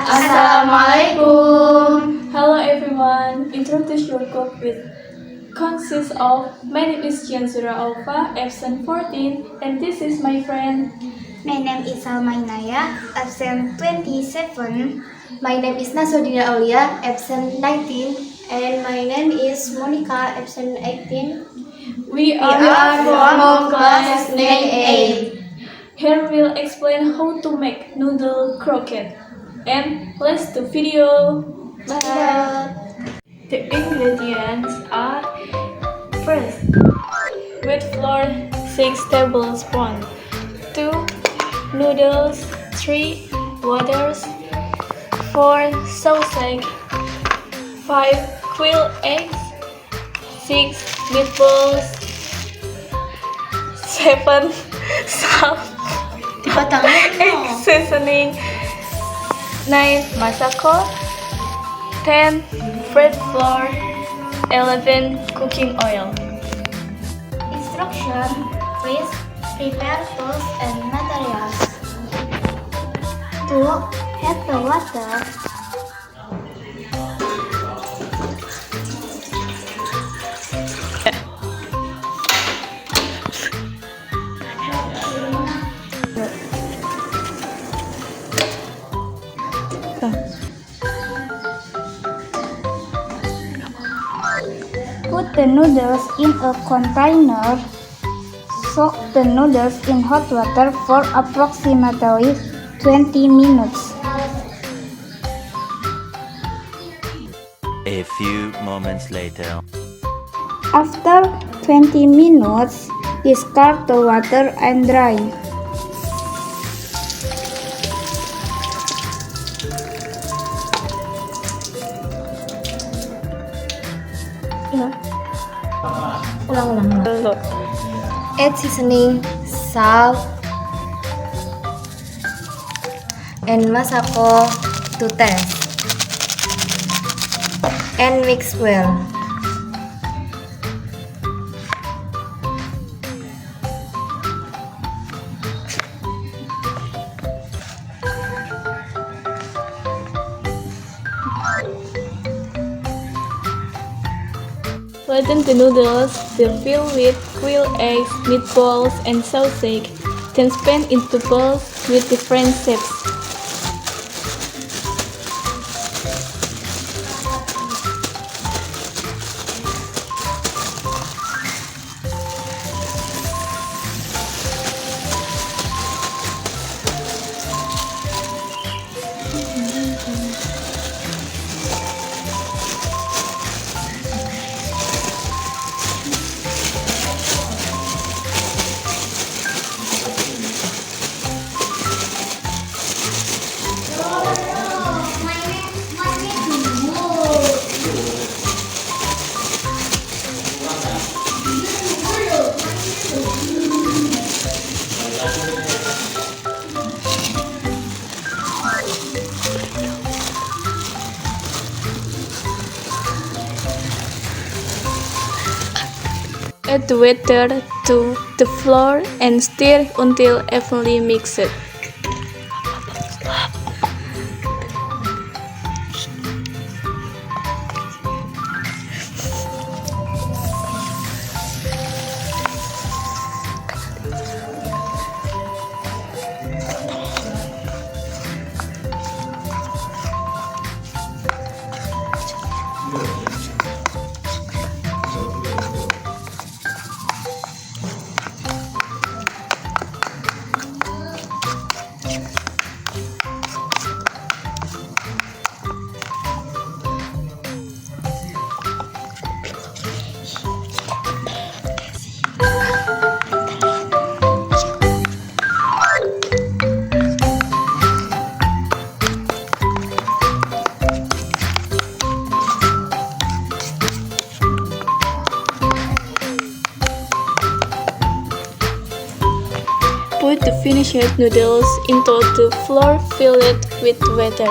Assalamualaikum. Hello everyone. Introduce your group with consists of my name is Jiansura Alpha, absent 14, and this is my friend. My name is Salmainaya, absent 27. My name is Nasudina Aulia, absent 19. And my name is Monica, absent 18. We are from class 9A. Here we'll explain how to make noodle croquette. And let's do video. The ingredients are: first, wheat flour 6 tablespoons, 2 noodles, 3 waters, 4 sausage, 5 quail eggs, 6 meatballs, 7 salt, 8 seasoning, 9 masako, 10 bread flour, 11 cooking oil. Instruction: please prepare tools and materials. To heat the water, put the noodles in a container. Soak the noodles in hot water for approximately 20 minutes. A few moments later. After 20 minutes, discard the water and dry. Ulang. Add seasoning, salt, and masako to taste. And mix well. Flatten the noodles, then fill with quail eggs, meatballs, and sausage. Then span into balls with different shapes. Add the water to the flour and stir until evenly mixed. Put the finished noodles into the flour, fill it with water.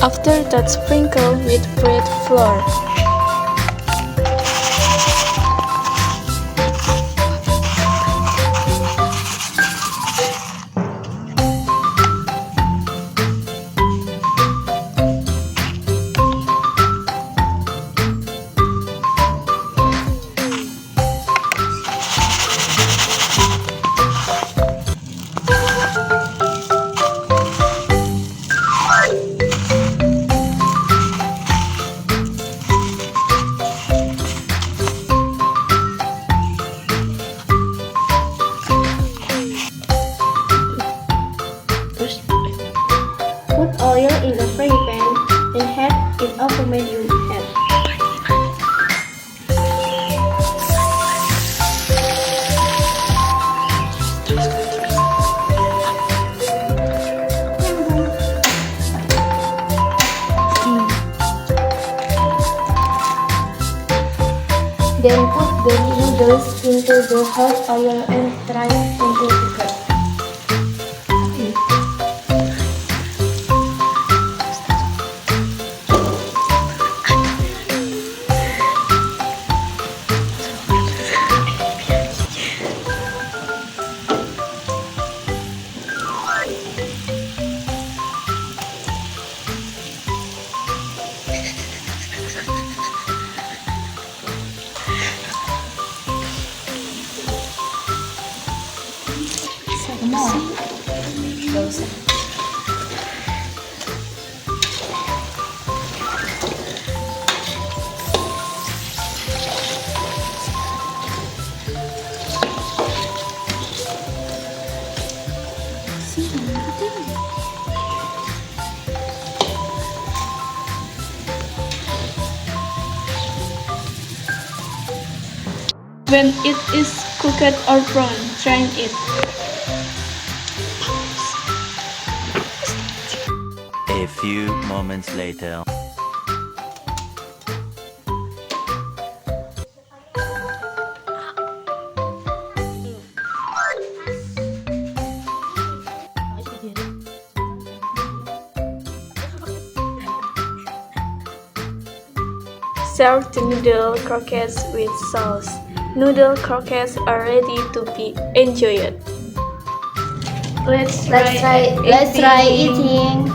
After that, sprinkle with bread flour. it often made you happy. Then put the noodles into the hot oil and fry until cooked. When it is cooked or brown, drain it. A few moments later. Serve the noodle croquettes with sauce. Noodle croquettes are ready to be enjoyed. Let's Try eating.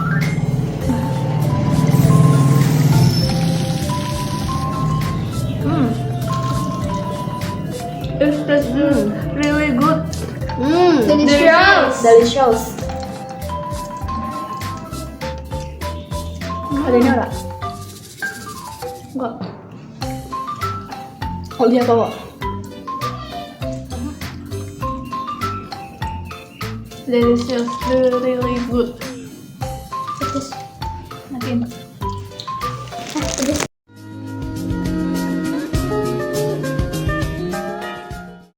It's really good. Delicious. Ada ini nggak? Enggak. Oh dia bawa. Delicious, really good.